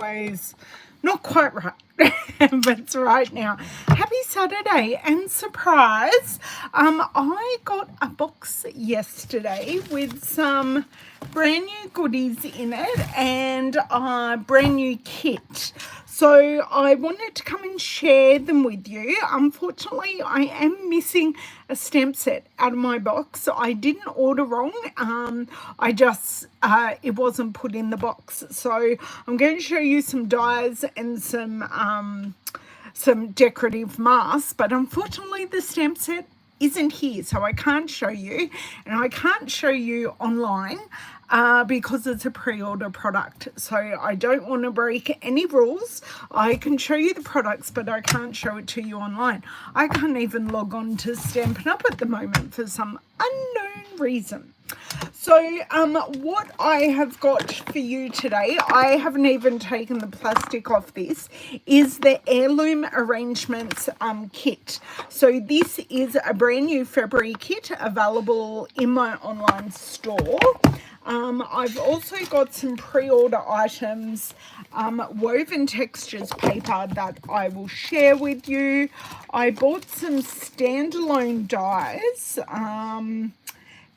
always not quite right. But it's right now. Happy Saturday and surprise. I got a box yesterday with some brand new goodies in it and a brand new kit. So I wanted to come and share them with you. Unfortunately, I am missing a stamp set out of my box. I didn't order wrong. I just, it wasn't put in the box. So I'm going to show you some dies and some decorative masks. But unfortunately, the stamp set isn't here. So I can't show you. And I can't show you online. Because it's a pre-order product, so I don't want to break any rules. I can show you the products, but I can't show it to you online. I can't even log on to Stampin' Up at the moment for some unknown reason. So what I have got for you today, I haven't even taken the plastic off this, is the Heirloom Arrangements kit. So this is a brand new February kit available in my online store. I've also got some pre-order items, woven textures paper that I will share with you. I bought some standalone dies,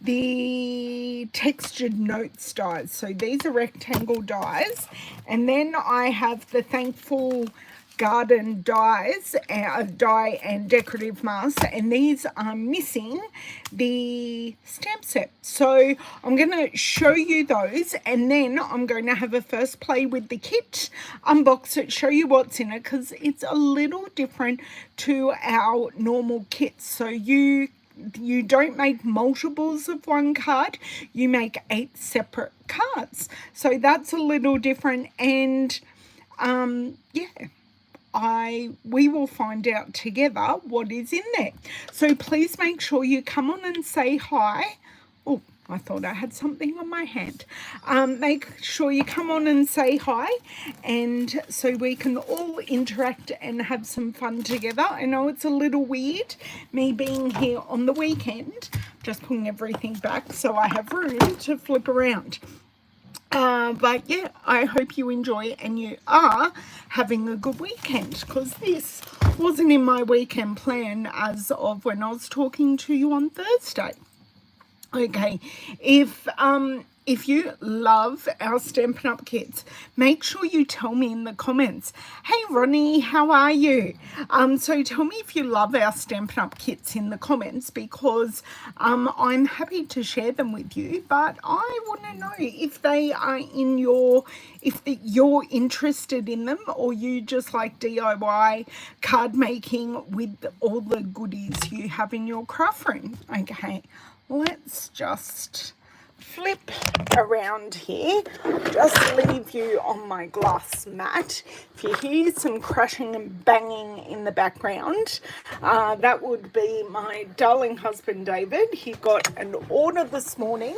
the textured notes dies. So these are rectangle dies. And then I have the Thankful Garden dies, die and decorative masks, and these are missing the stamp set. So I'm going to show you those, and then I'm going to have a first play with the kit, unbox it, show you what's in it, because it's a little different to our normal kits. So you don't make multiples of one card, you make 8 separate cards. So that's a little different, and yeah, we will find out together what is in there. So please make sure you come on and say hi. Oh, I thought I had something on my hand. Make sure you come on and say hi, and so we can all interact and have some fun together. I know it's a little weird, me being here on the weekend, just putting everything back so I have room to flip around. But yeah, I hope you enjoy and you are having a good weekend, because this wasn't in my weekend plan as of when I was talking to you on Thursday. Okay, if you love our Stampin' Up kits, make sure you tell me in the comments. Hey Ronnie, how are you? So tell me if you love our Stampin' Up kits in the comments, because I'm happy to share them with you, but I want to know if they are in your, you're interested in them, or you just like DIY card making with all the goodies you have in your craft room. Okay, let's just flip around here, just leave you on my glass mat. If you hear some crashing and banging in the background, that would be my darling husband David. He got an order this morning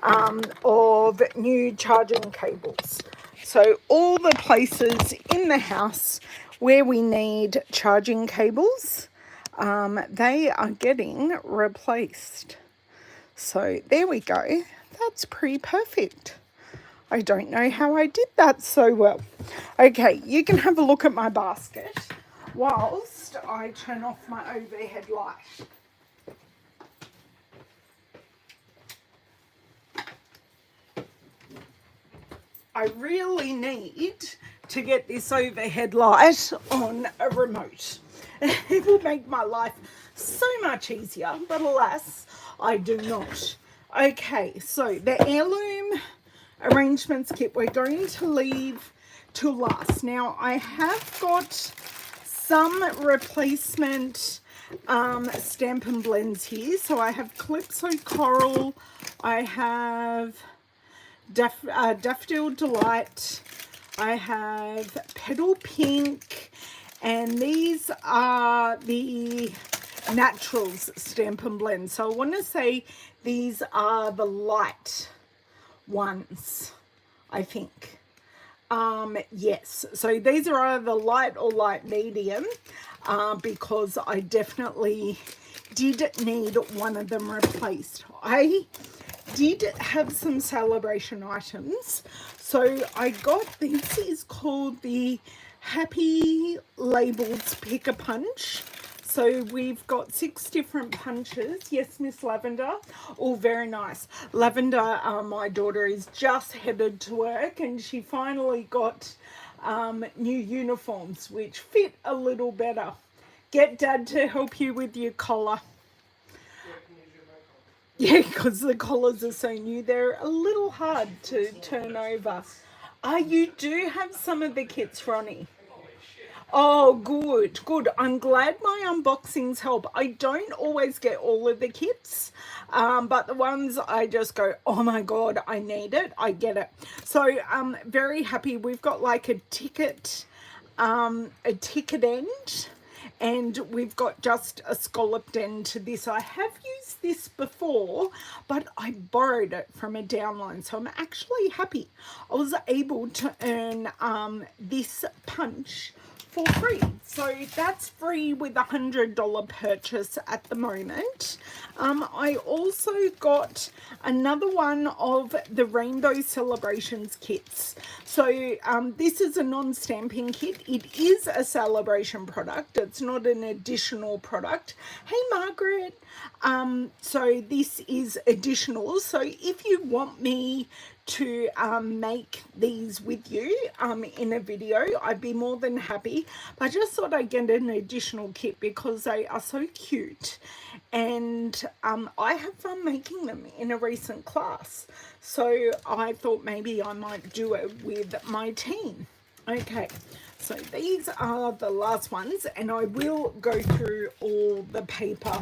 of new charging cables. So all the places in the house where we need charging cables, they are getting replaced. So there we go. That's pretty perfect. I don't know how I did that so well. Okay, you can have a look at my basket whilst I turn off my overhead light. I really need to get this overhead light on a remote. It will make my life so much easier, but alas, I do not. Okay, so the Heirloom Arrangements kit we're going to leave till last. Now, I have got some replacement Stampin' Blends here. So I have Calypso Coral, I have Daffodil Delight, I have Petal Pink, and these are the Naturals Stampin' Blend. So I want to say these are the light ones, I think. Yes, so these are either light or light medium, because I definitely did need one of them replaced. I did have some celebration items, So I got, this is called the Happy Labels Pick a Punch. So we've got 6 different punches. Yes, Miss Lavender. Oh, very nice. Lavender, my daughter, is just headed to work and she finally got new uniforms which fit a little better. Get Dad to help you with your collar. Yeah, because the collars are so new. They're a little hard to turn over. You do have some of the kits, Ronnie. Oh, good, good. I'm glad my unboxings help. I don't always get all of the kits, but the ones I just go, oh my God, I need it. I get it. So I'm very happy. We've got like a ticket end, and we've got just a scalloped end to this. I have used this before, but I borrowed it from a downline, so I'm actually happy. I was able to earn this punch for free. So that's free with $100 purchase at the moment. I also got another one of the Rainbow Celebrations kits. So this is a non-stamping kit. It is a celebration product. It's not an additional product. Hey, Margaret. So this is additional. So if you want me to make these with you in a video, I'd be more than happy. But I just thought I'd get an additional kit because they are so cute, and I have fun making them in a recent class, so I thought maybe I might do it with my team. Okay, so these are the last ones, and I will go through all the paper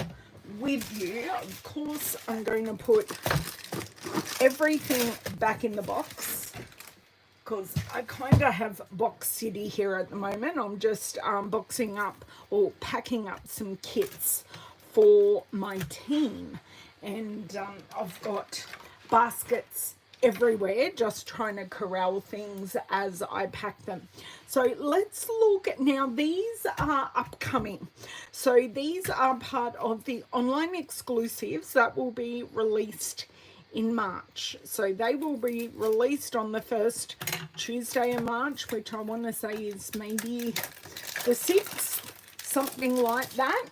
with you. Of course, I'm going to put everything back in the box because I kind of have box city here at the moment. I'm just boxing up or packing up some kits for my team, and I've got baskets everywhere, just trying to corral things as I pack them. So let's look at now. These are upcoming, so these are part of the online exclusives that will be released in March. So they will be released on the first Tuesday in March, which I want to say is maybe the 6th, something like that.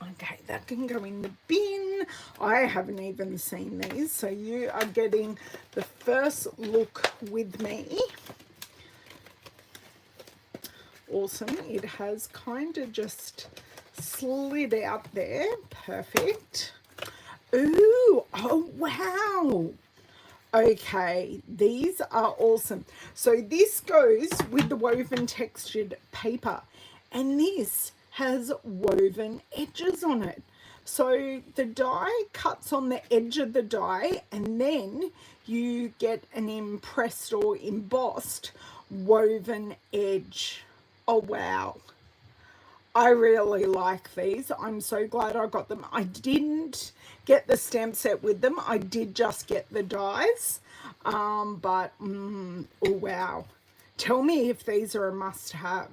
Okay, that can go in the bin. I haven't even seen these, so you are getting the first look with me. Awesome. It has kind of just slid out there. Perfect. Ooh, oh wow. Okay, these are awesome. So this goes with the woven textured paper, and this has woven edges on it. So the die cuts on the edge of the die, and then you get an impressed or embossed woven edge. Oh wow. I really like these. I'm so glad I got them. I didn't get the stamp set with them. I did just get the dies. Oh wow. Tell me if these are a must-have,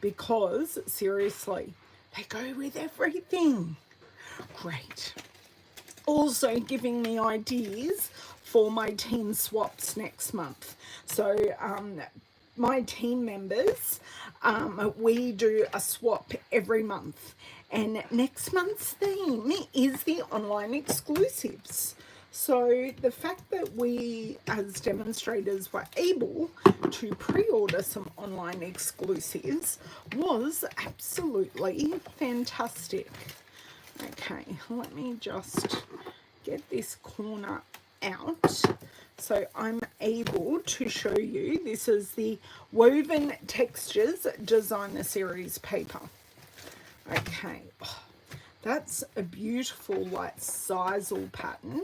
because seriously, they go with everything. Great. Also giving me ideas for my team swaps next month. So my team members, we do a swap every month, and next month's theme is the online exclusives. So the fact that we as demonstrators were able to pre-order some online exclusives was absolutely fantastic. Okay, let me just get this corner out so I'm able to show you. This is the Woven Textures Designer Series paper. Okay, that's a beautiful like sisal pattern,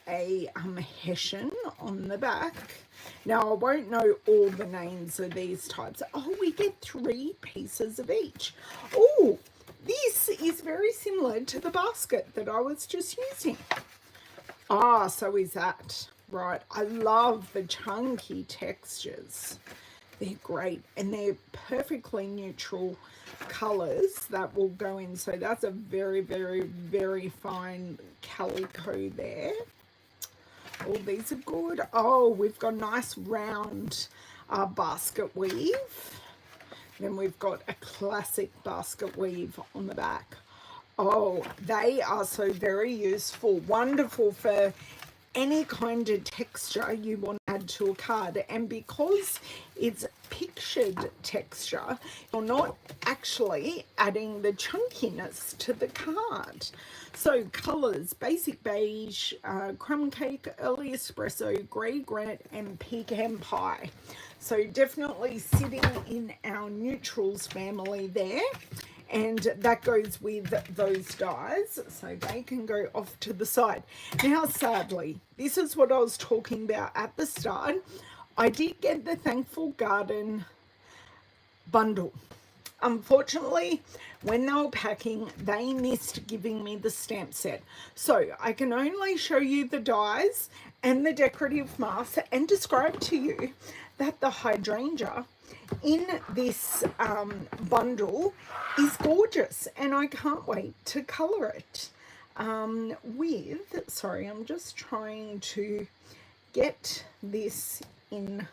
a hessian on the back. Now I won't know all the names of these types. Oh, we get 3 pieces of each. Oh, this is very similar to the basket that I was just using. Ah, so is that. Right, I love the chunky textures. They're great, and they're perfectly neutral colours that will go in. So that's a very, very, very fine calico there. Oh, these are good. Oh, we've got a nice round basket weave. Then we've got a classic basket weave on the back. Oh, they are so very useful. Wonderful for any kind of texture you want to add to a card. And because it's pictured texture, you're not actually adding the chunkiness to the card. So colours, basic beige, crumb cake, early espresso, grey granite and pecan pie. So definitely sitting in our neutrals family there. And that goes with those dies, so they can go off to the side. Now, sadly, this is what I was talking about at the start. I did get the Thankful Garden bundle. Unfortunately, when they were packing, they missed giving me the stamp set. So I can only show you the dies and the decorative masks and describe to you that the hydrangea in this bundle is gorgeous, and I can't wait to color it sorry, I'm just trying to get this in.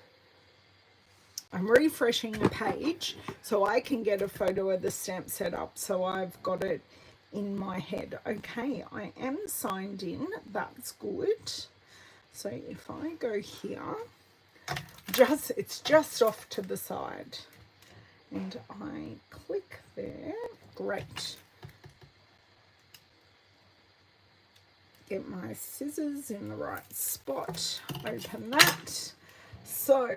I'm refreshing the page so I can get a photo of the stamp set up, so I've got it in my head. Okay, I am signed in, that's good. So if I go here, it's just off to the side, and I click there. Great. Get my scissors in the right spot, open that. So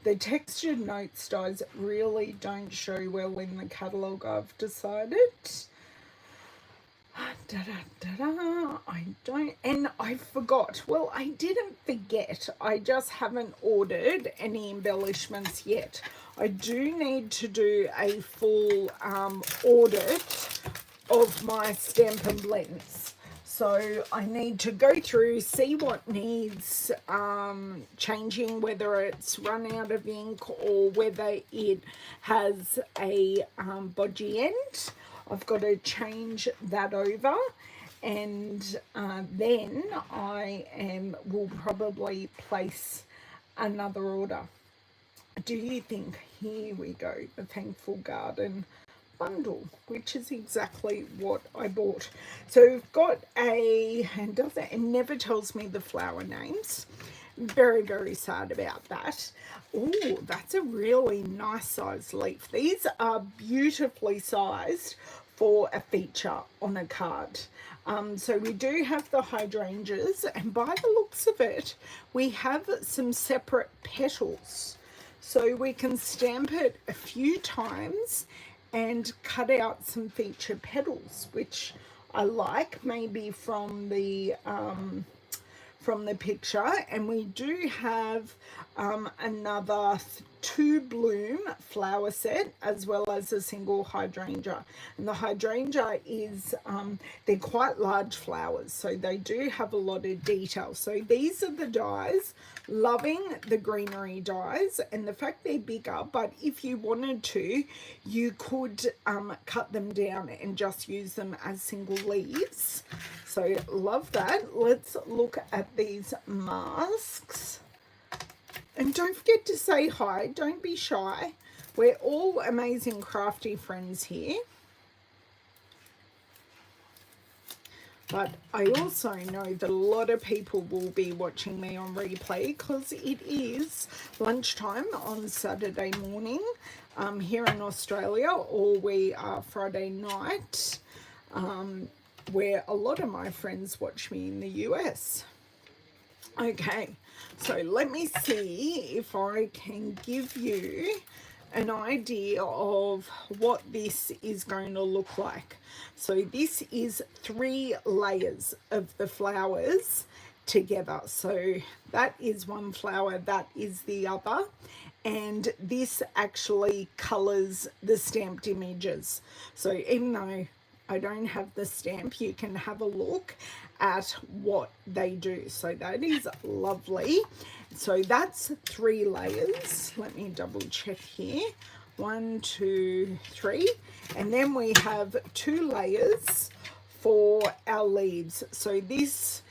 the textured notes dies really don't show well in the catalogue, I've decided. I don't, and I forgot. Well, I didn't forget. I just haven't ordered any embellishments yet. I do need to do a full audit of my Stampin' blends. So I need to go through, see what needs changing, whether it's run out of ink or whether it has a bodgy end. I've got to change that over, and then will probably place another order. Do you think? Here we go, the Thankful Garden bundle, which is exactly what I bought. So we've got it never tells me the flower names. Very, very sad about that. Oh, that's a really nice size leaf. These are beautifully sized for a feature on a card. So we do have the hydrangeas, and by the looks of it, we have some separate petals. So we can stamp it a few times and cut out some feature petals, which I like, maybe from the picture. And we do have another 2 bloom flower set, as well as a single hydrangea. And the hydrangea is they're quite large flowers, so they do have a lot of detail. So these are the dies. Loving the greenery dies and the fact they're bigger, but if you wanted to, you could cut them down and just use them as single leaves. So love that. Let's look at these masks. And don't forget to say hi. Don't be shy. We're all amazing crafty friends here. But I also know that a lot of people will be watching me on replay because it is lunchtime on Saturday morning here in Australia, or we are Friday night, where a lot of my friends watch me in the US. Okay, so let me see if I can give you an idea of what this is going to look like. So this is 3 layers of the flowers together. So that is one flower, that is the other, and this actually colors the stamped images. So even though I don't have the stamp, you can have a look at what they do. So that is lovely. So that's 3 layers. Let me double check here. 1, 2, 3. And then we have 2 layers for our leaves. So this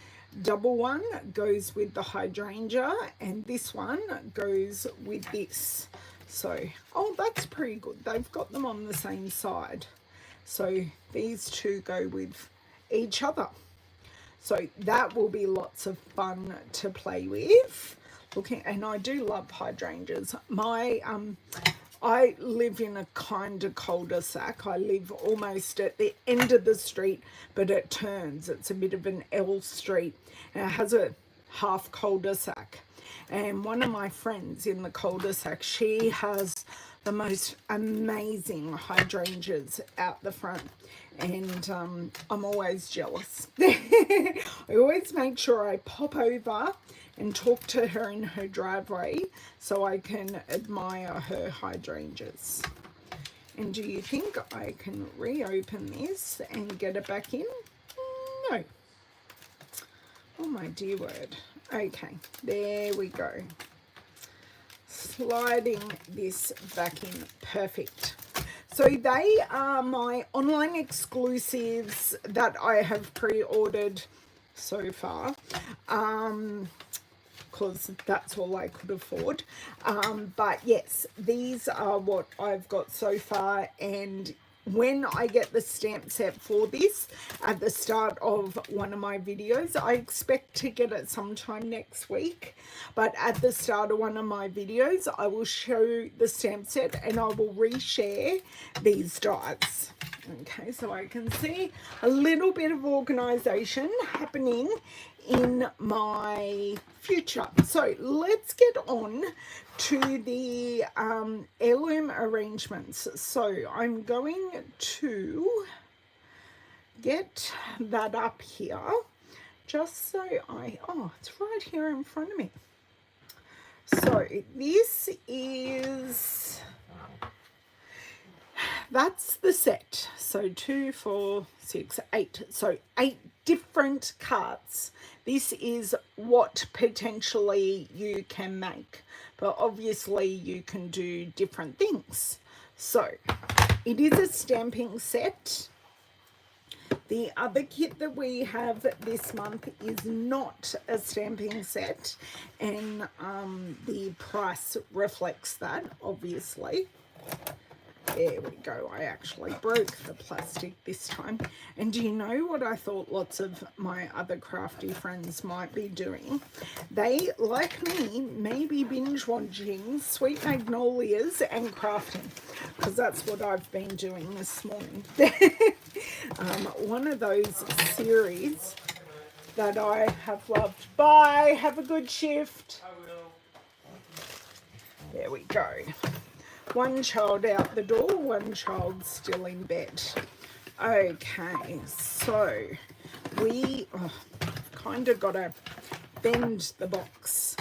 double one goes with the hydrangea, and this one goes with this. So, oh, that's pretty good. They've got them on the same side. So these two go with each other. So that will be lots of fun to play with. Looking, and I do love hydrangeas. I live in a kind of cul-de-sac. I live almost at the end of the street, but it turns. It's a bit of an L street, and it has a half cul-de-sac. And one of my friends in the cul-de-sac, she has the most amazing hydrangeas out the front, and I'm always jealous. I always make sure I pop over and talk to her in her driveway so I can admire her hydrangeas. And do you think I can reopen this and get it back in? No. Oh my dear word. Okay, there we go. Sliding this back in. Perfect. So they are my online exclusives that I have pre-ordered so far, because that's all I could afford. But yes, these are what I've got so far, and when I get the stamp set for this at the start of one of my videos, I expect to get it sometime next week, but at the start of one of my videos I will show the stamp set and I will reshare these dies. Okay, so I can see a little bit of organization happening in my future. So let's get on to the heirloom arrangements. So I'm going to get that up here just so it's right here in front of me. So this is, that's the set. So 2, 4, 6, 8. So 8 different cards. This is what potentially you can make, but obviously you can do different things. So it is a stamping set. The other kit that we have this month is not a stamping set, and the price reflects that, obviously. There we go. I actually broke the plastic this time. And do you know what I thought lots of my other crafty friends might be doing? They, like me, may be binge watching Sweet Magnolias and crafting, because that's what I've been doing this morning. One of those series that I have loved. Bye. Have a good shift. I will. There we go. One child out the door, one child still in bed. Okay, so we kind of got to bend the box.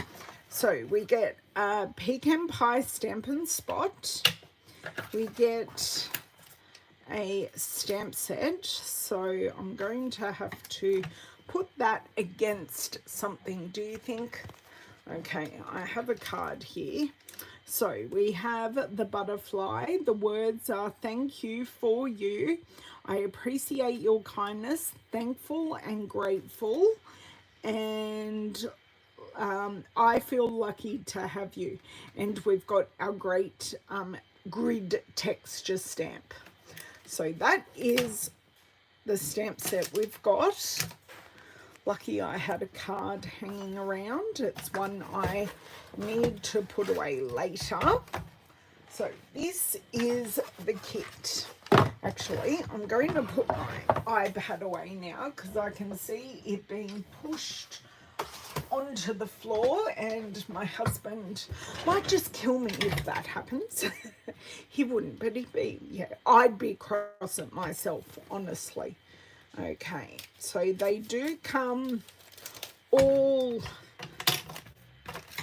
So we get a pecan pie Stampin' spot. We get a stamp set. So I'm going to have to put that against something, do you think? Okay, I have a card here. So we have the butterfly. The words are thank you for you. I appreciate your kindness, thankful and grateful. And I feel lucky to have you. And we've got our great grid texture stamp. So that is the stamp set we've got. Lucky I had a card hanging around. It's one I need to put away later. So this is the kit. Actually, I'm going to put my iPad away now because I can see it being pushed onto the floor, and my husband might just kill me if that happens. He wouldn't, but he'd be, I'd be cross at myself, honestly. Okay, so they do come all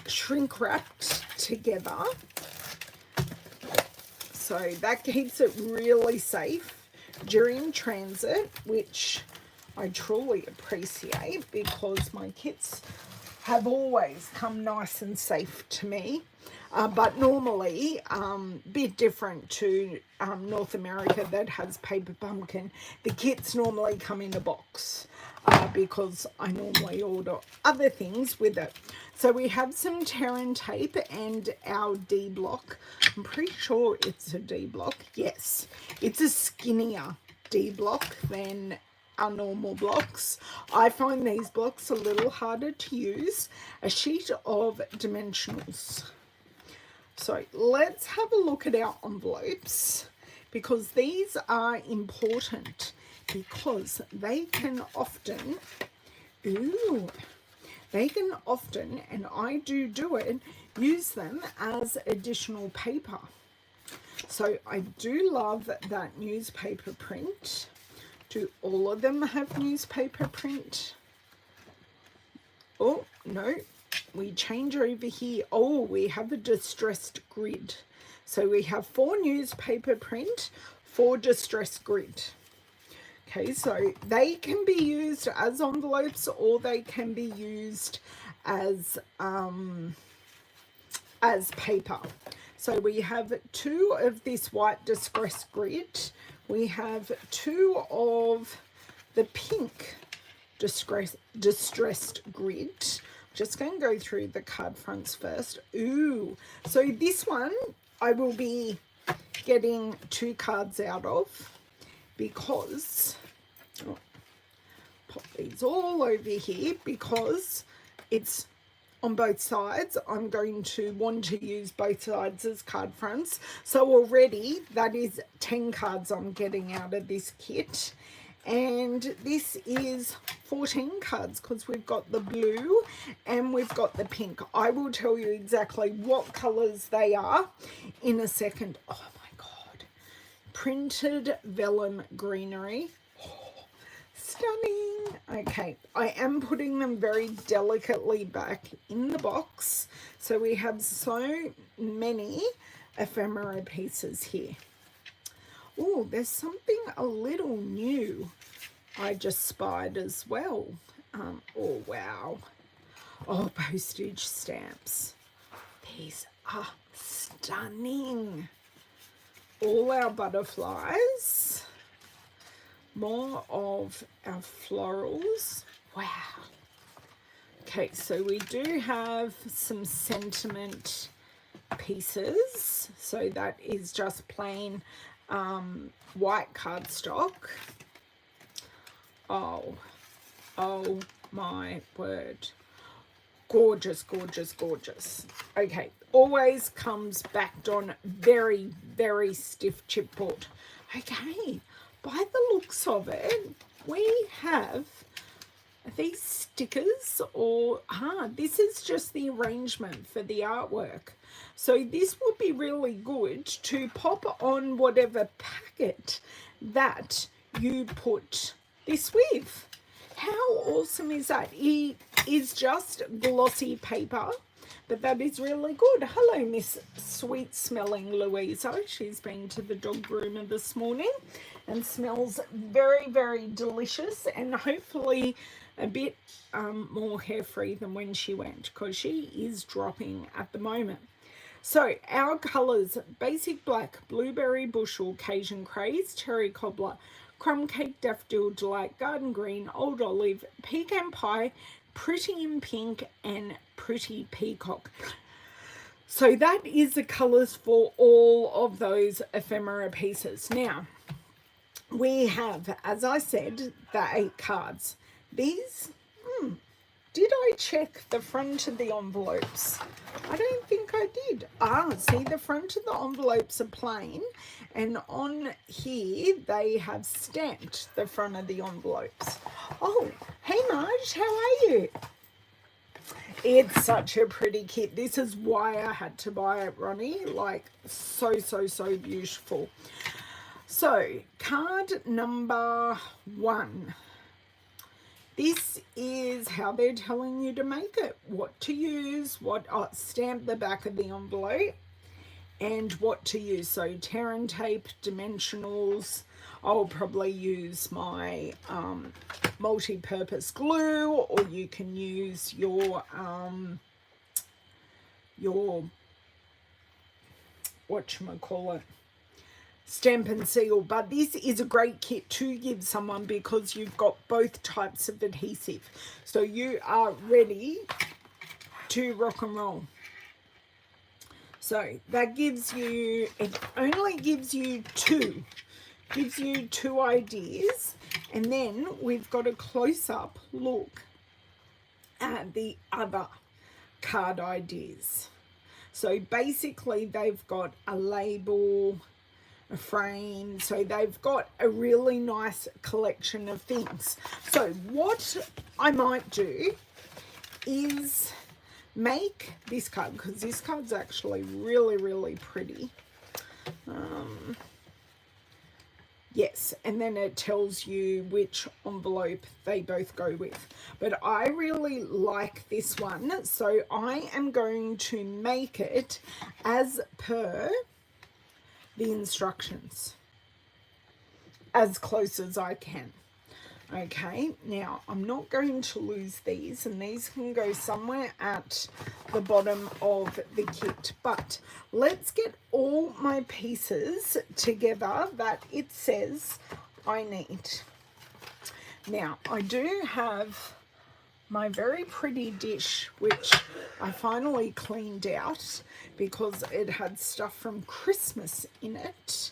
shrink wrapped together, so that keeps it really safe during transit, which I truly appreciate because my kits have always come nice and safe to me. But normally, bit different to North America that has paper pumpkin. The kits normally come in a box. because I normally order other things with it. So we have some Terran tape and our D block. I'm pretty sure it's a D block. Yes, it's a skinnier D block than our normal blocks. I find these blocks a little harder to use. A sheet of dimensionals. So let's have a look at our envelopes, because these are important, because they can often, they can often, and I do it, use them as additional paper. So I do love that newspaper print. Do all of them have newspaper print? Oh, no. We change over here. Oh, we have a distressed grid. So we have 4 newspaper print, 4 distressed grid. Okay, so they can be used as envelopes, or they can be used as paper. So we have 2 of this white distressed grid. We have 2 of the pink distressed grid. Just going to go through the card fronts first. Ooh, so this one I will be getting 2 cards out of, because pop these all over here, because it's on both sides. I'm going to want to use both sides as card fronts. So already that is 10 cards I'm getting out of this kit. And this is 14 cards, because we've got the blue and we've got the pink. I will tell you exactly what colours they are in a second. Oh my God. Printed vellum greenery. Oh, stunning. Okay, I am putting them very delicately back in the box. So we have so many ephemera pieces here. Oh, there's something a little new I just spied as well. Oh, wow. Oh, postage stamps. These are stunning. All our butterflies. More of our florals. Wow. Okay, so we do have some sentiment pieces. So that is just plain white cardstock. Oh my word. Gorgeous, gorgeous, gorgeous. Okay, always comes backed on very, very stiff chipboard. Okay, by the looks of it, we have these stickers, or this is just the arrangement for the artwork. So this would be really good to pop on whatever packet that you put this with. How awesome is that? It is just glossy paper, but that is really good. Hello, Miss Sweet Smelling Louisa. She's been to the dog groomer this morning and smells very, very delicious, and hopefully a bit more hair-free than when she went, because she is dropping at the moment. So our colours: basic black, blueberry bushel, Cajun craze, cherry cobbler, crumb cake, daffodil delight, garden green, old olive, pecan pie, pretty in pink, and pretty peacock. So that is the colours for all of those ephemera pieces. Now we have, as I said, the 8 cards. These, did I check the front of the envelopes? I don't think I did. See, the front of the envelopes are plain, and on here they have stamped the front of the envelopes. Oh, hey Marge, how are you? It's such a pretty kit. This is why I had to buy it, Ronnie. Like, so, so, so beautiful. So, card number 1. This is how they're telling you to make it. What to use, stamp the back of the envelope, and what to use. So Terran tape, dimensionals. I'll probably use my multi-purpose glue, or you can use your whatchamacallit, Stampin' Seal, but this is a great kit to give someone because you've got both types of adhesive. So you are ready to rock and roll. So that gives you, it only gives you two ideas, and then we've got a close-up look at the other card ideas. So basically they've got a label, a frame, so they've got a really nice collection of things. So what I might do is make this card, because this card's actually really pretty. Yes, and then it tells you which envelope they both go with. But I really like this one, so I am going to make it as per the instructions, as close as I can. Okay, now I'm not going to lose these, and these can go somewhere at the bottom of the kit, but let's get all my pieces together that it says I need. Now I do have my very pretty dish, which I finally cleaned out because it had stuff from Christmas in it.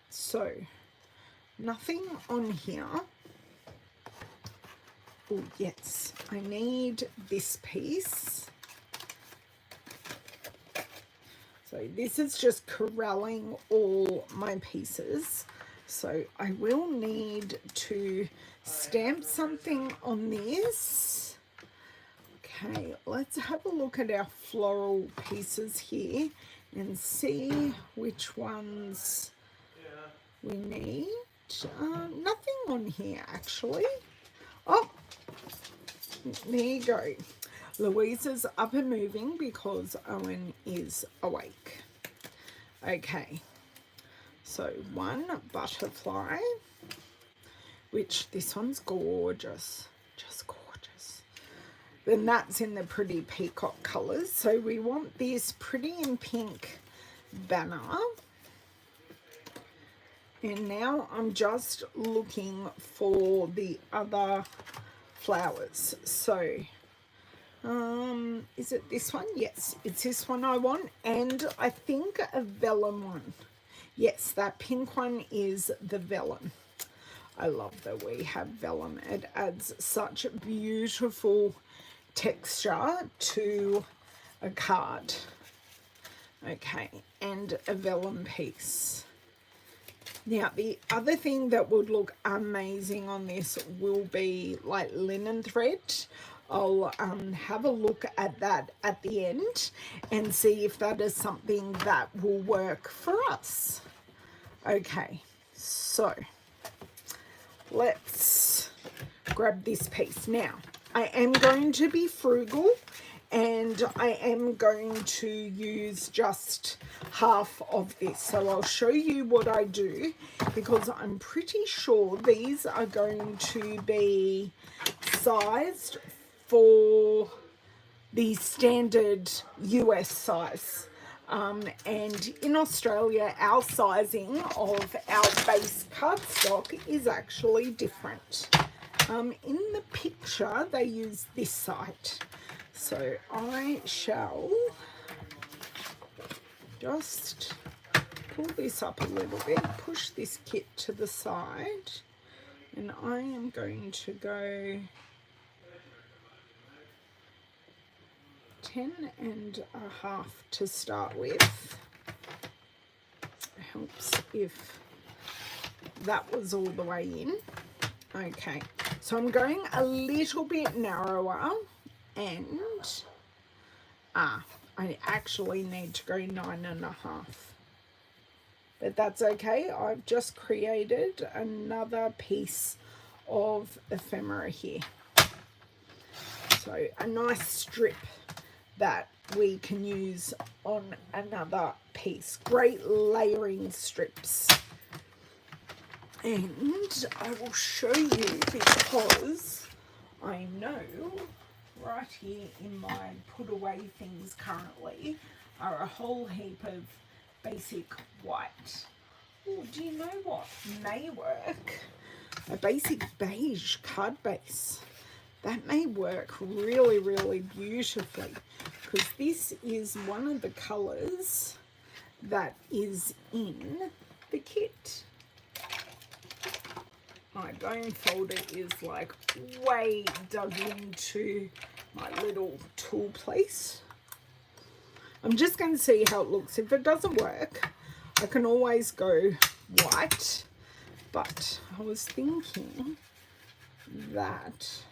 So nothing on here. Oh yes, I need this piece. So this is just corralling all my pieces. So I will need to stamp something on this. Okay, let's have a look at our floral pieces here and see which ones we need. Nothing on here actually. Oh, there you go. Louisa's up and moving because Owen is awake. Okay, so one butterfly, which this one's gorgeous, just gorgeous. Then that's in the pretty peacock colours. So we want this pretty in pink banner. And now I'm just looking for the other flowers. So, is it this one? Yes, it's this one I want. And I think a vellum one. Yes, that pink one is the vellum. I love that we have vellum. It adds such a beautiful texture to a card. Okay, and a vellum piece. Now, the other thing that would look amazing on this will be like linen thread. I'll have a look at that at the end and see if that is something that will work for us. Okay, so let's grab this piece. Now, I am going to be frugal, and I am going to use just half of this. So I'll show you what I do, because I'm pretty sure these are going to be sized for the standard US size. And in Australia, our sizing of our base cardstock is actually different. In the picture, they use this side. So I shall just pull this up a little bit, push this kit to the side, and I am going to go 10.5 to start with. Helps if that was all the way in. Okay, so I'm going a little bit narrower, and I actually need to go 9.5, but that's okay. I've just created another piece of ephemera here, so a nice strip that we can use on another piece. Great layering strips. And I will show you, because I know right here in my put away things currently are a whole heap of basic white. Oh, do you know what may work? A basic beige card base. That may work really, really beautifully, because this is one of the colours that is in the kit. My bone folder is like way dug into my little tool place. I'm just going to see how it looks. If it doesn't work, I can always go white, but I was thinking that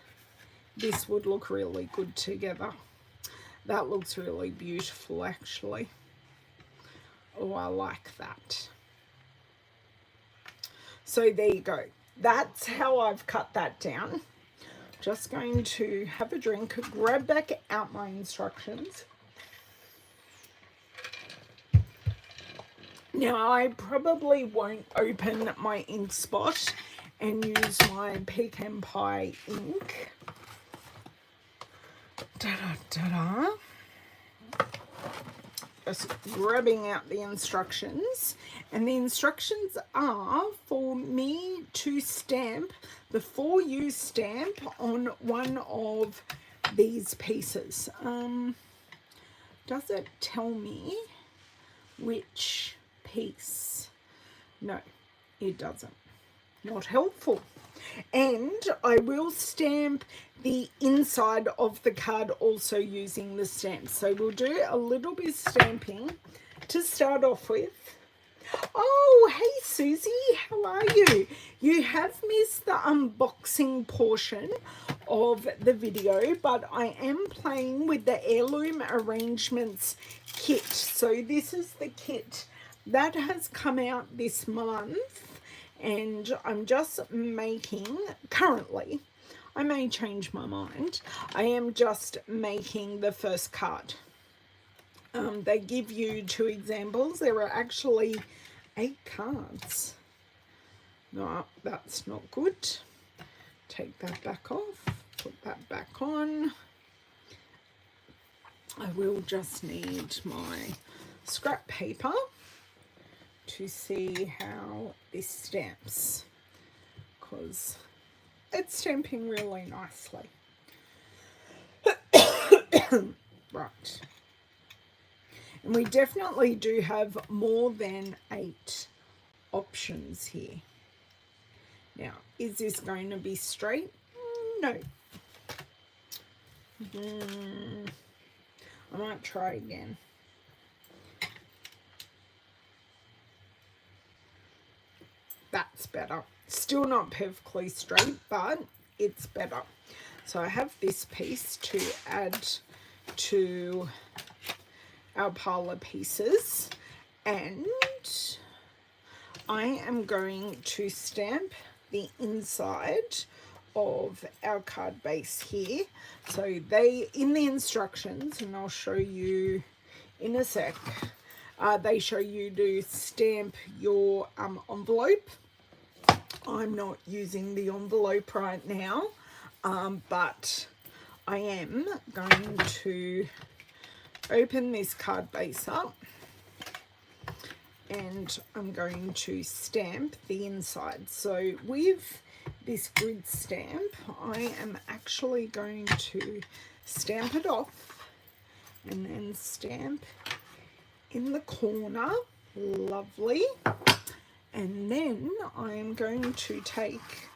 this would look really good together. That looks really beautiful, actually. Oh, I like that. So there you go. That's how I've cut that down. Just going to have a drink, grab back out my instructions. Now, I probably won't open my ink spot and use my pecan pie ink. Da-da-da-da. Just grabbing out the instructions, and the instructions are for me to stamp the For You stamp on one of these pieces. Does it tell me which piece? No, it doesn't. Not helpful. And I will stamp the inside of the card also using the stamp. So we'll do a little bit of stamping to start off with. Oh, hey Susie, how are you? You have missed the unboxing portion of the video, but I am playing with the Heirloom Arrangements kit. So this is the kit that has come out this month. And I'm just making, currently, I may change my mind, I am just making the first card. They give you 2 examples. There are actually 8 cards. No, that's not good. Take that back off, put that back on. I will just need my scrap paper to see how this stamps, because it's stamping really nicely. Right. And we definitely do have more than 8 options here. Now, is this going to be straight? No. I might try again. That's better. Still not perfectly straight, but it's better. So I have this piece to add to our pile of pieces, and I am going to stamp the inside of our card base here. So they, in the instructions, and I'll show you in a sec, they show you to stamp your envelope. I'm not using the envelope right now, but I am going to open this card base up, and I'm going to stamp the inside. So with this grid stamp, I am actually going to stamp it off and then stamp in the corner. Lovely. And then I'm going to take,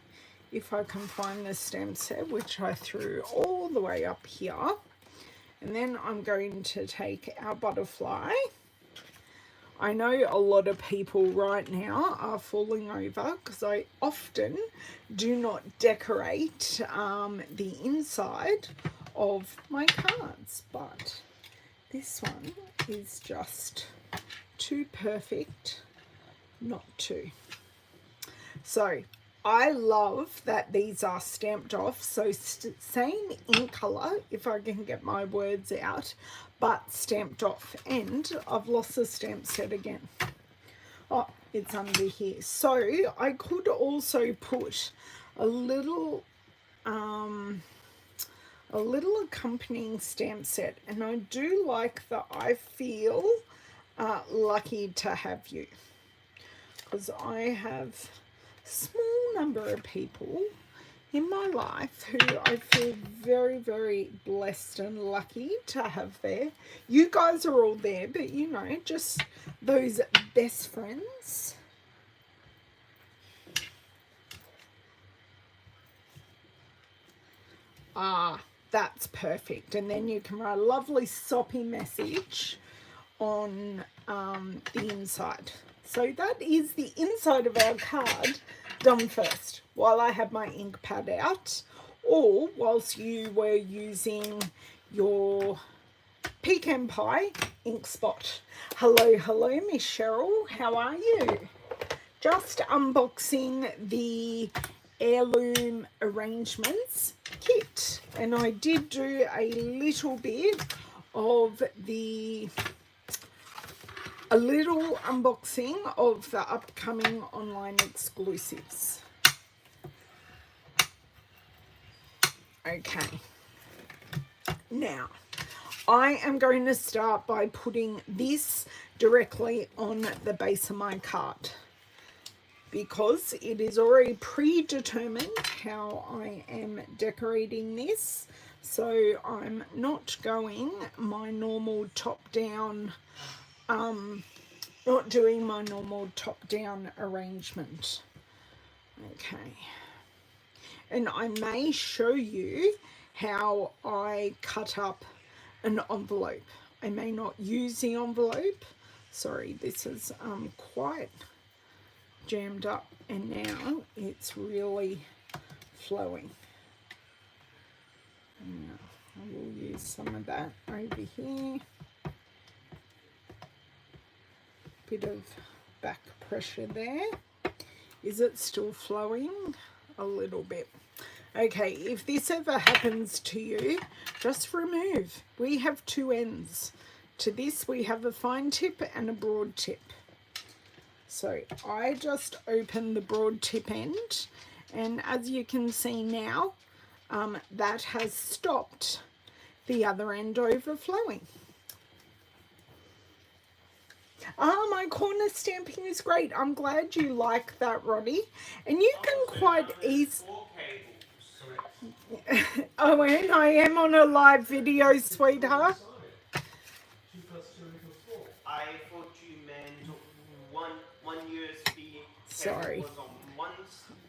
if I can find the stamp set, which I threw all the way up here, and then I'm going to take our butterfly. I know a lot of people right now are falling over because I often do not decorate the inside of my cards, but this one is just too perfect not to. So I love that these are stamped off, so same in color, if I can get my words out, but stamped off. And I've lost the stamp set again. Oh, it's under here. So I could also put a little accompanying stamp set, and I do like the I Feel lucky to have you, because I have a small number of people in my life who I feel very, very blessed and lucky to have there. You guys are all there, but you know, just those best friends. That's perfect. And then you can write a lovely soppy message on the inside. So that is the inside of our card done first, while I have my ink pad out, or whilst you were using your pecan pie ink spot. Hello, hello, Miss Cheryl. How are you? Just unboxing the Heirloom Arrangements kit, and I did do a little bit of a little unboxing of the upcoming online exclusives. Okay, now I am going to start by putting this directly on the base of my card, because it is already predetermined how I am decorating this. So I'm not going my normal top-down, not doing my normal top-down arrangement. Okay. And I may show you how I cut up an envelope. I may not use the envelope. Sorry, this is quite jammed up, and now it's really flowing. Now, I will use some of that over here. Bit of back pressure there. Is it still flowing? A little bit. Okay, if this ever happens to you, just remove. We have two ends. To this we have a fine tip and a broad tip. So I just open the broad tip end, and as you can see now, that has stopped the other end overflowing. My corner stamping is great. I'm glad you like that, Roddy. And you can quite easily... Owen, I am on a live video, sweetheart. I thought you meant one USB. Sorry.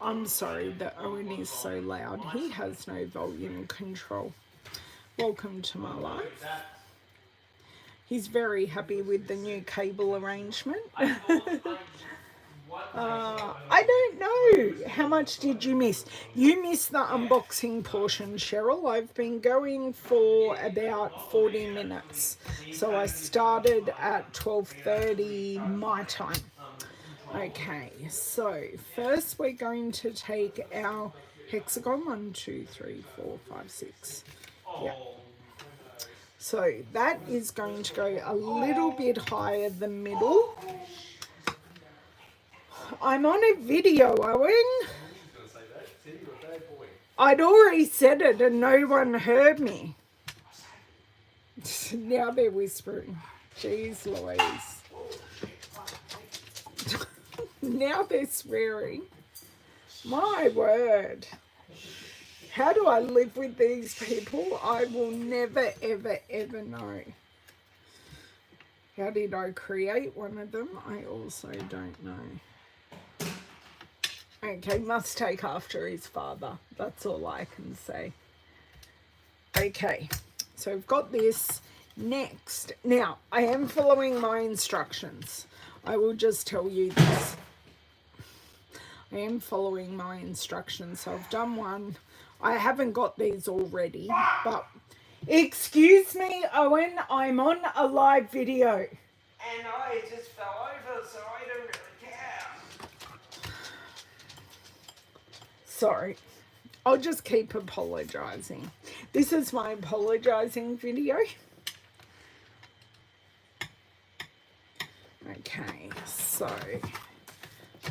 I'm sorry that Owen is so loud. He has no volume control. Welcome to my life. He's very happy with the new cable arrangement. I don't know. How much did you miss? You missed the unboxing portion, Cheryl. I've been going for about 40 minutes. So I started at 12:30 my time. Okay, so first we're going to take our hexagon. 1, 2, 3, 4, 5, 6. Yeah. So that is going to go a little bit higher the middle. I'm on a video, Owen. I'd already said it and no one heard me. Now they're whispering. Jeez Louise. Now they're swearing. My word. How do I live with these people? I will never, ever, ever know. How did I create one of them? I also don't know. Okay, must take after his father. That's all I can say. Okay, so we've got this next. Now, I am following my instructions. I will just tell you this. I am following my instructions. So I've done one. I haven't got these already, but excuse me, Owen, I'm on a live video. And I just fell over, so I don't really care. Sorry. I'll just keep apologizing. This is my apologizing video. Okay, so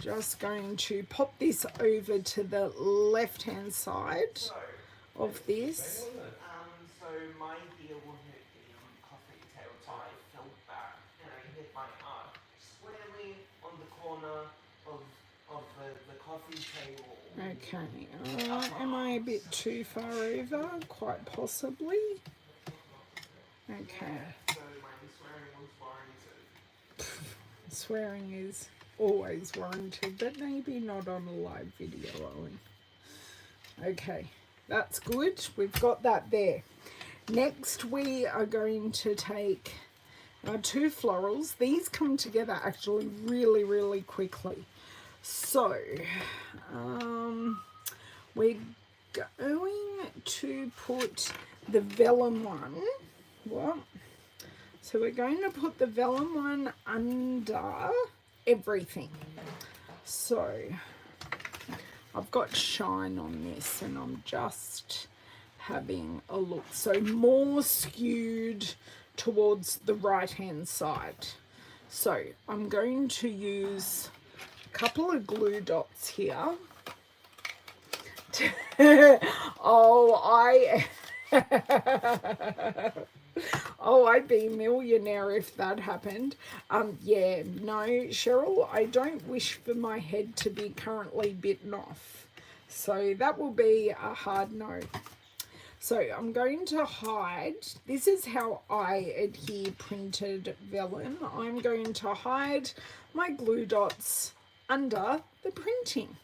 just going to pop this over to the left-hand side of this. So my heel hit the coffee tail, so I fell back and I hit my coffee table. Okay, am I a bit too far over? Quite possibly. Okay. So my swearing was warranted. Swearing is always warranted, but maybe not on a live video, Owen. Okay, that's good. We've got that there. Next, we are going to take our two florals. These come together actually really, really quickly. So, we're going to put the vellum one. What? So we're going to put the vellum one under everything. So I've got shine on this and I'm just having a look. So more skewed towards the right hand side. So I'm going to use a couple of glue dots here. Oh, I'd be a millionaire if that happened. Yeah, no, Cheryl, I don't wish for my head to be currently bitten off. So that will be a hard no. So I'm going to hide. This is how I adhere printed vellum. I'm going to hide my glue dots under the printing.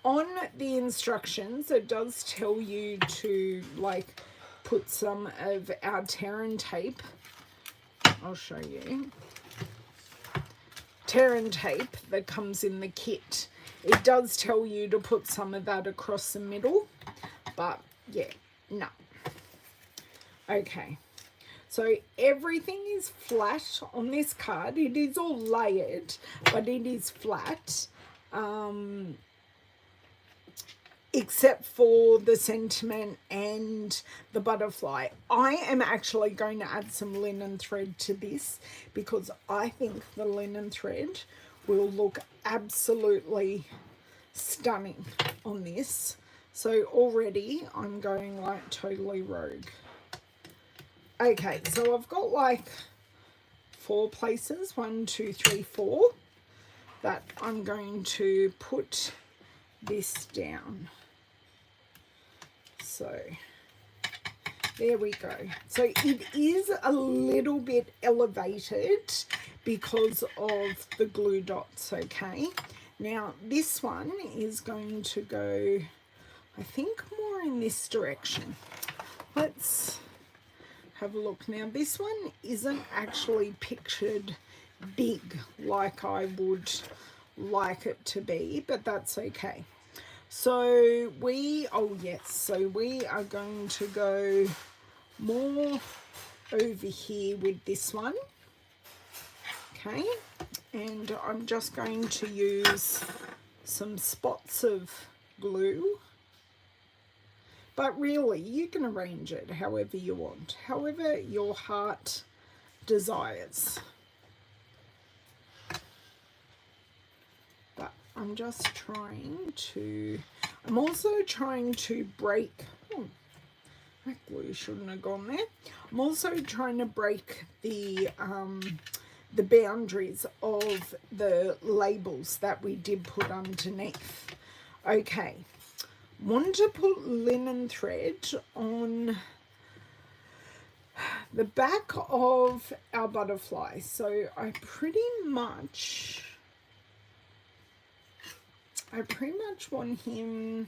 On the instructions, it does tell you to like put some of our Terran tape. I'll show you. Terran tape that comes in the kit. It does tell you to put some of that across the middle, but yeah, no. Okay, so everything is flat on this card. It is all layered, but it is flat. Except for the sentiment and the butterfly. I am actually going to add some linen thread to this because I think the linen thread will look absolutely stunning on this. So already I'm going like totally rogue. Okay, so I've got like 4 places, 1, 2, 3, 4, that I'm going to put this down. So there we go. So it is a little bit elevated because of the glue dots, okay? Now this one is going to go, I think, more in this direction. Let's have a look. Now this one isn't actually pictured big like I would like it to be, but that's okay. So we are going to go more over here with this one. Okay, and I'm just going to use some spots of glue. But really, you can arrange it however you want, however your heart desires. But I'm just trying to, I'm also trying to break, that glue shouldn't have gone there. I'm also trying to break the boundaries of the labels that we did put underneath. Okay. Want to put linen thread on the back of our butterfly. So I pretty much want him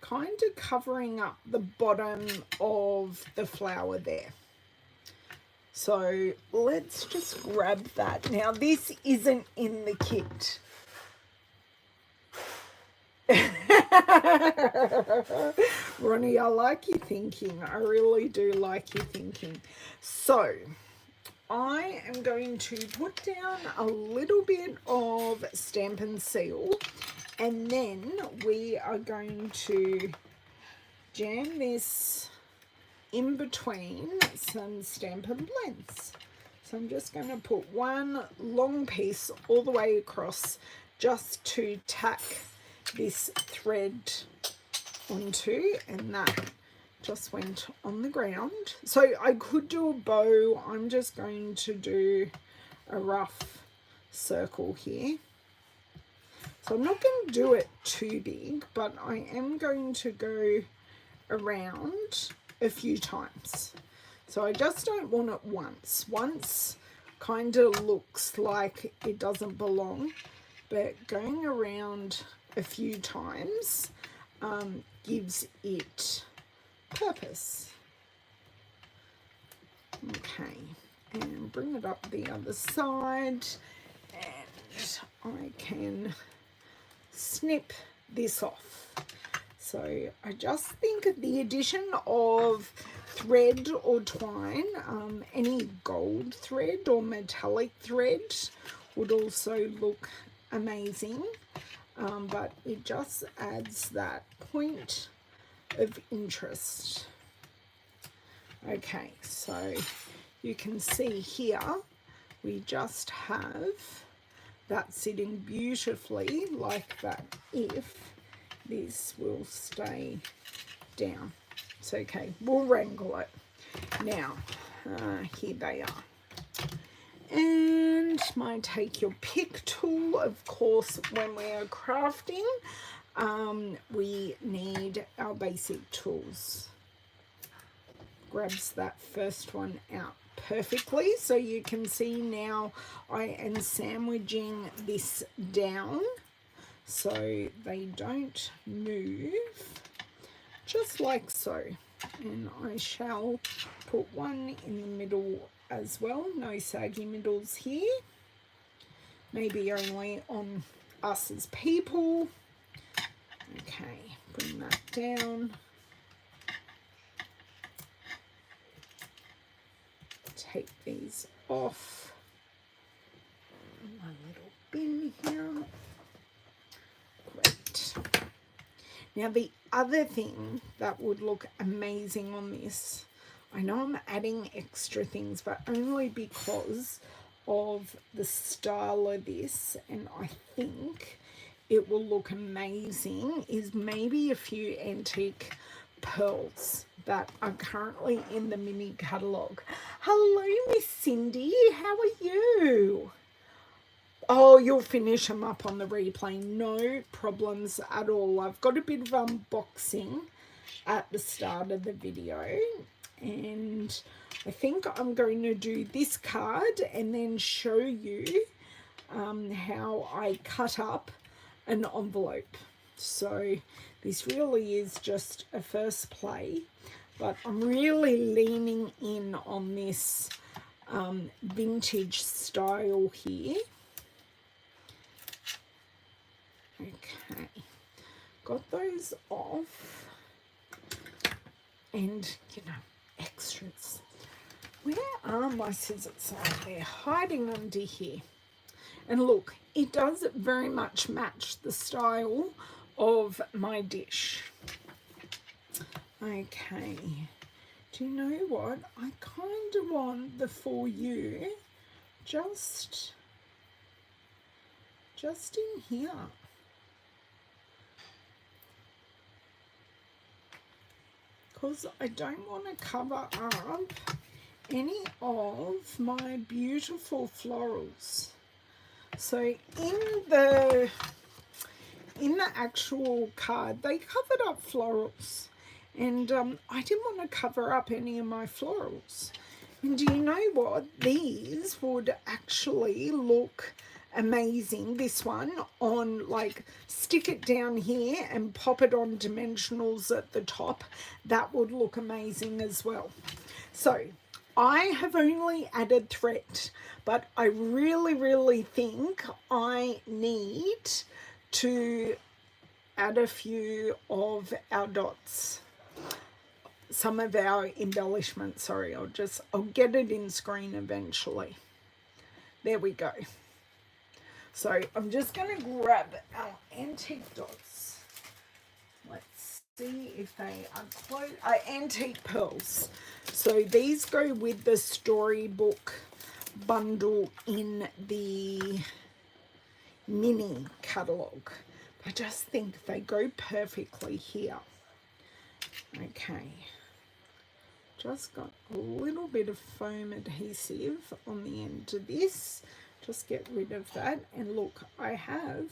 kind of covering up the bottom of the flower there. So let's just grab that. Now this isn't in the kit. Ronnie, I like your thinking. I really do like your thinking. So I am going to put down a little bit of Stampin' Seal, and then we are going to jam this in between some Stampin' Blends. So I'm just going to put one long piece all the way across just to tack this thread onto, and that just went on the ground. So I could do a bow. I'm just going to do a rough circle here. So I'm not going to do it too big, but I am going to go around a few times. So I just don't want it once. Once kind of looks like it doesn't belong, but going around a few times gives it purpose. Okay, and bring it up the other side, and I can snip this off. So I just think the addition of thread or twine, any gold thread or metallic thread would also look amazing, but it just adds that point of interest. Okay, so you can see here we just have that sitting beautifully like that, if this will stay down. It's okay, we'll wrangle it. Now, here they are. And my take your pick tool, of course, when we are crafting, we need our basic tools. Grabs that first one out perfectly, so you can see now I am sandwiching this down so they don't move, just like so. And I shall put one in the middle as well. No saggy middles here, maybe only on us as people. Okay, bring that down. Take these off. My little bin here. Great. Now the other thing that would look amazing on this, I know I'm adding extra things, but only because of the style of this, and I think it will look amazing, is maybe a few antique pearls that are currently in the mini catalogue. Hello, Miss Cindy, how are you? Oh, you'll finish them up on the replay, no problems at all. I've got a bit of unboxing at the start of the video, and I think I'm going to do this card and then show you how I cut up an envelope. So this really is just a first play, but I'm really leaning in on this vintage style here. Okay, got those off, and you know, extras. Where are my scissors? Oh, they're hiding under here. And look, it does very much match the style of my dish. Okay, do you know what? I kind of want the For You just in here. Because I don't want to cover up any of my beautiful florals. So in the actual card, they covered up florals, and I didn't want to cover up any of my florals. And do you know what? These would actually look amazing. This one on, like, stick it down here and pop it on dimensionals at the top. That would look amazing as well. So I have only added thread, but I really think I need to add a few of our dots, some of our embellishments. Sorry, I'll get it in screen eventually. There we go. So I'm just going to grab our antique dots. Let's see if they are close. Antique pearls. So these go with the storybook bundle in the mini catalogue. I just think they go perfectly here. Okay. Just got a little bit of foam adhesive on the end of this, just get rid of that. And look, I have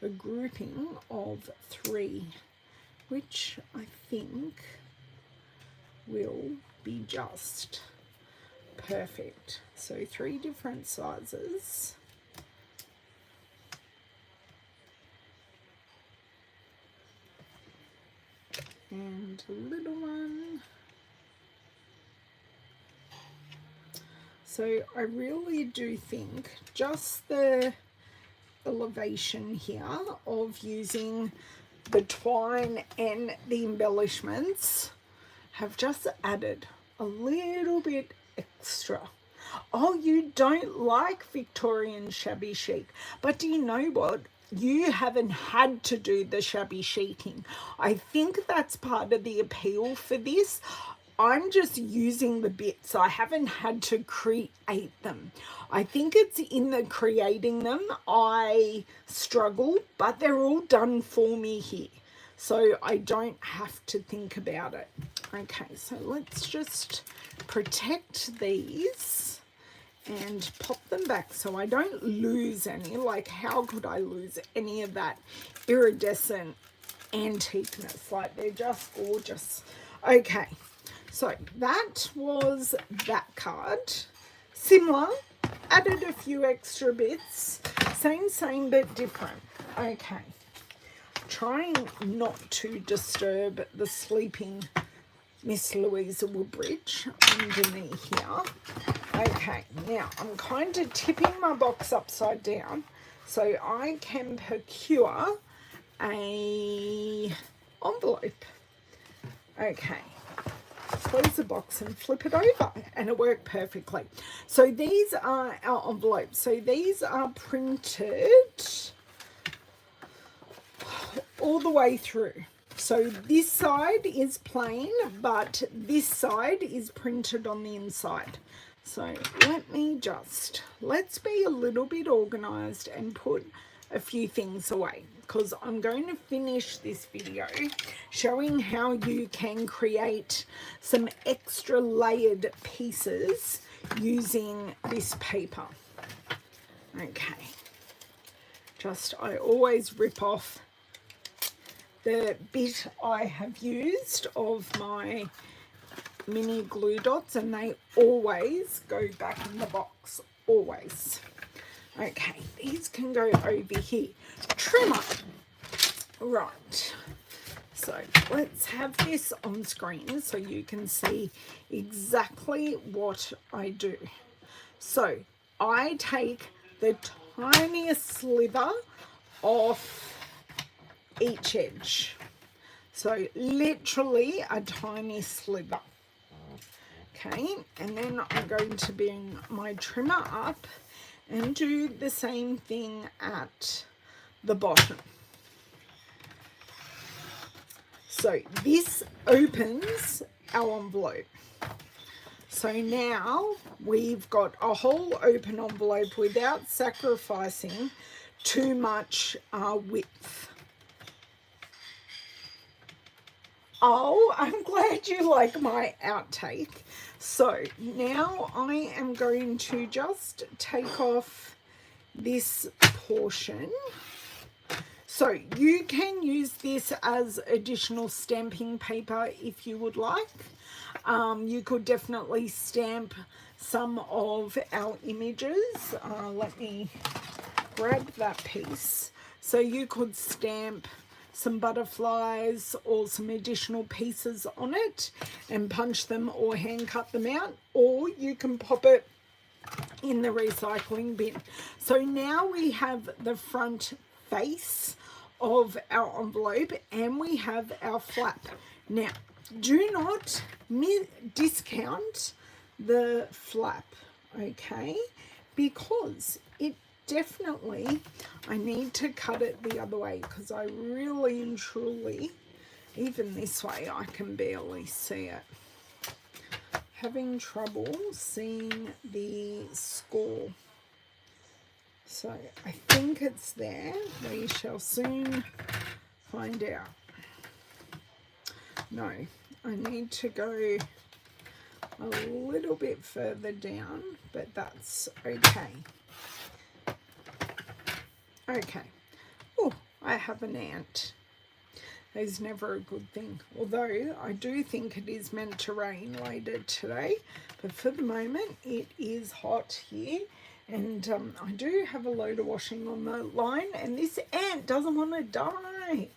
a grouping of 3, which I think will be just perfect. So 3 different sizes. And a little one. So I really do think just the elevation here of using the twine and the embellishments have just added a little bit extra. Oh, you don't like Victorian shabby chic, but do you know what? You haven't had to do the shabby chic-ing. I think that's part of the appeal for this. I'm just using the bits. I haven't had to create them. I think it's in the creating them I struggle, but they're all done for me here, so I don't have to think about it. Okay, so let's just protect these and pop them back so I don't lose any. Like, how could I lose any of that iridescent antiqueness? Like, they're just gorgeous. Okay, so that was that card. Similar, added a few extra bits. Same but different. Okay, trying not to disturb the sleeping Miss Louisa Woodbridge underneath here. Okay, now I'm kind of tipping my box upside down so I can procure a envelope. Okay, close the box and flip it over, and it worked perfectly. So these are our envelopes. So these are printed all the way through. So this side is plain, but this side is printed on the inside. So let's be a little bit organized and put a few things away, because I'm going to finish this video showing how you can create some extra layered pieces using this paper. Okay, I always rip off the bit I have used of my mini glue dots, and they always go back in the box, always. Okay, these can go over here. Trimmer. Right, so let's have this on screen so you can see exactly what I do. So I take the tiniest sliver off each edge. So literally a tiny sliver. Okay, and then I'm going to bring my trimmer up and do the same thing at the bottom. So this opens our envelope. So now we've got a whole open envelope without sacrificing too much width. Oh, I'm glad you like my outtake. So now I am going to just take off this portion. So you can use this as additional stamping paper if you would like. You could definitely stamp some of our images. Let me grab that piece. So you could stamp some butterflies or some additional pieces on it and punch them or hand cut them out, or you can pop it in the recycling bin. So now we have the front face of our envelope and we have our flap. Now, do not discount the flap, okay, because it definitely, I need to cut it the other way because I really and truly, even this way, I can barely see it. Having trouble seeing the score. So I think it's there. We shall soon find out. No, I need to go a little bit further down, but that's okay. Okay. Oh, I have an ant. Is never a good thing, although I do think it is meant to rain later today, but for the moment it is hot here, and I do have a load of washing on the line, and this ant doesn't want to die.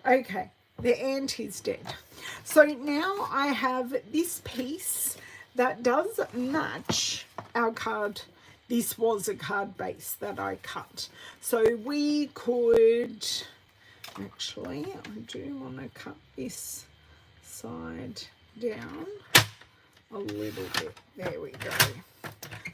Okay, the ant is dead. So now I have this piece that does match our card. This was a card base that I cut, so we could actually, I do want to cut this side down a little bit. There we go.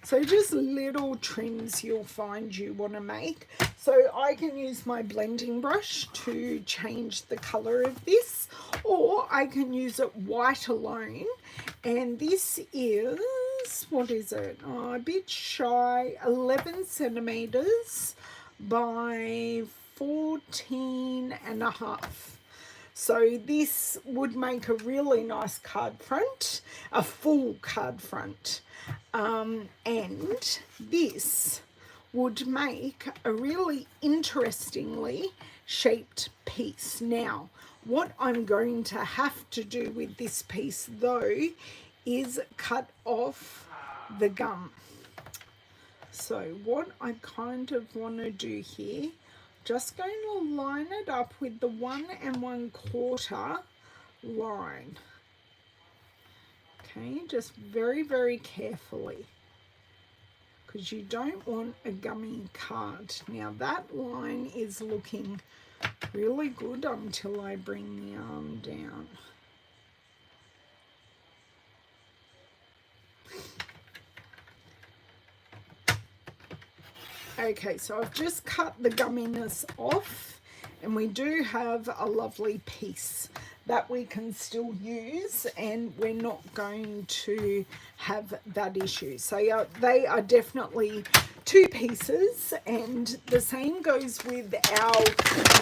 So just little trims you'll find you want to make. So I can use my blending brush to change the colour of this, or I can use it white alone. And this is, what is it? Oh, a bit shy, 11 centimetres by 14.5. So this would make a really nice card front, a full card front, and this would make a really interestingly shaped piece. Now, what I'm going to have to do with this piece though is cut off the gum. So what I kind of want to do here, just going to line it up with the 1 1/4 line. Okay, just very, very carefully, because you don't want a gummy card. Now that line is looking really good until I bring the arm down. Okay, so I've just cut the gumminess off, and we do have a lovely piece that we can still use, and we're not going to have that issue. So yeah, they are definitely two pieces, and the same goes with our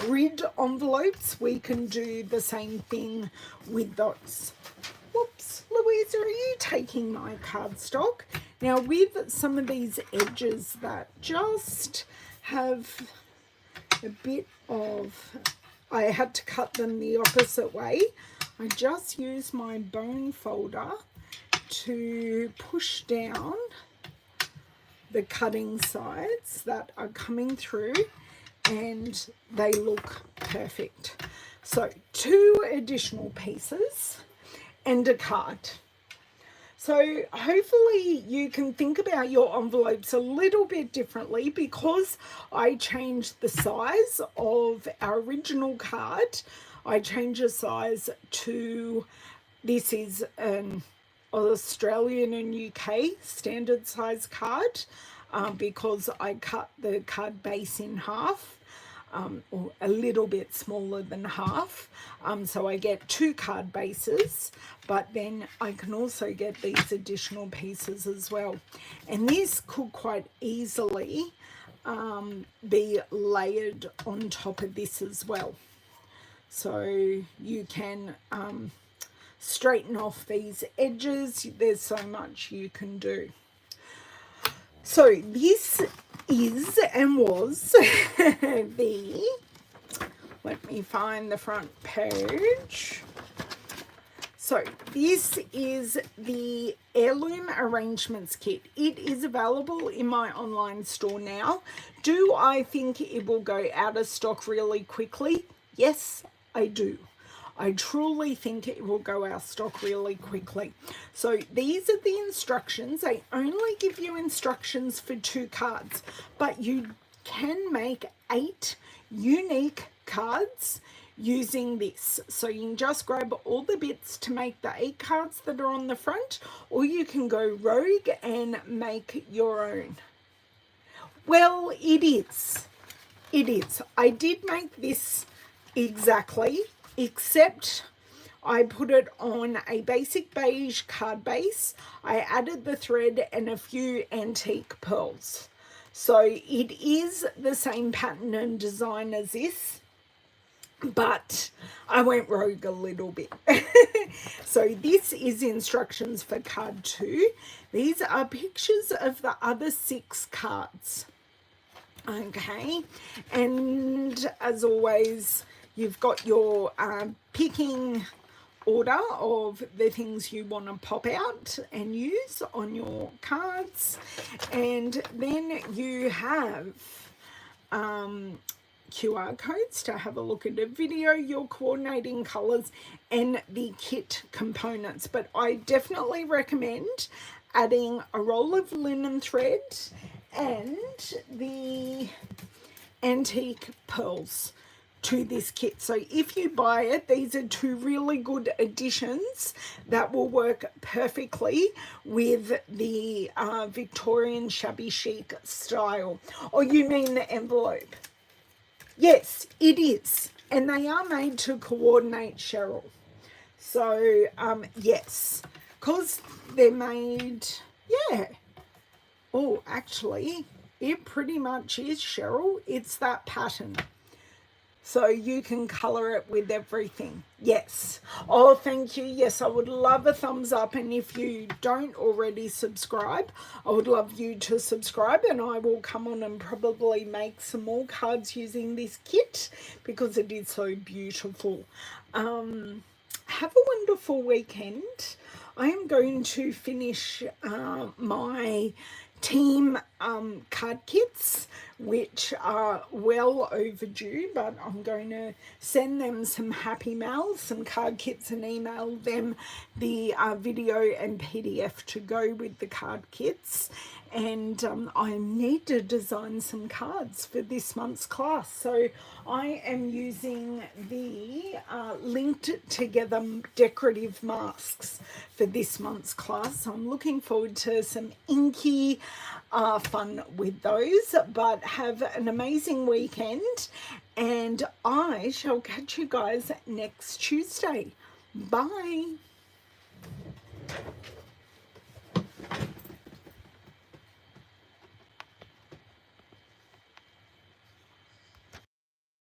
grid envelopes. We can do the same thing with those. Whoops, Louisa, are you taking my cardstock? Now with some of these edges that just have a bit of, I had to cut them the opposite way, I just use my bone folder to push down the cutting sides that are coming through, and they look perfect. So 2 additional pieces and a card. So hopefully you can think about your envelopes a little bit differently, because I changed the size of our original card. I changed the size to, this is an Australian and UK standard size card, because I cut the card base in half. Or a little bit smaller than half, so I get 2 card bases, but then I can also get these additional pieces as well, and this could quite easily be layered on top of this as well, so you can straighten off these edges. There's so much you can do. So this is and was the, let me find the front page. So this is the Heirloom Arrangements Kit. It is available in my online store now. Do I think it will go out of stock really quickly? Yes, I do. I truly think it will go out of stock really quickly. So these are the instructions. They only give you instructions for 2 cards, but you can make 8 unique cards using this. So you can just grab all the bits to make the 8 cards that are on the front, or you can go rogue and make your own. Well, it is. It is. I did make this exactly, except I put it on a basic beige card base. I added the thread and a few antique pearls. So it is the same pattern and design as this, but I went rogue a little bit. So this is instructions for card 2. These are pictures of the other 6 cards. Okay, and as always, you've got your picking order of the things you want to pop out and use on your cards, and then you have QR codes to have a look at a video, your coordinating colors, and the kit components. But I definitely recommend adding a roll of linen thread and the antique pearls to this kit. So if you buy it, these are two really good additions that will work perfectly with the Victorian shabby chic style. Oh, you mean the envelope? Yes, it is. And they are made to coordinate, Cheryl. So, yes, because they're made, yeah. Oh, actually, it pretty much is, Cheryl. It's that pattern. So you can colour it with everything. Yes. Oh, thank you. Yes, I would love a thumbs up. And if you don't already subscribe, I would love you to subscribe. And I will come on and probably make some more cards using this kit because it is so beautiful. Have a wonderful weekend. I am going to finish my team card kits, which are well overdue, but I'm going to send them some happy mails, some card kits, and email them the video and PDF to go with the card kits. And I need to design some cards for this month's class, so I am using the linked together decorative masks for this month's class. So I'm looking forward to some inky fun with those. But have an amazing weekend, and I shall catch you guys next Tuesday. Bye.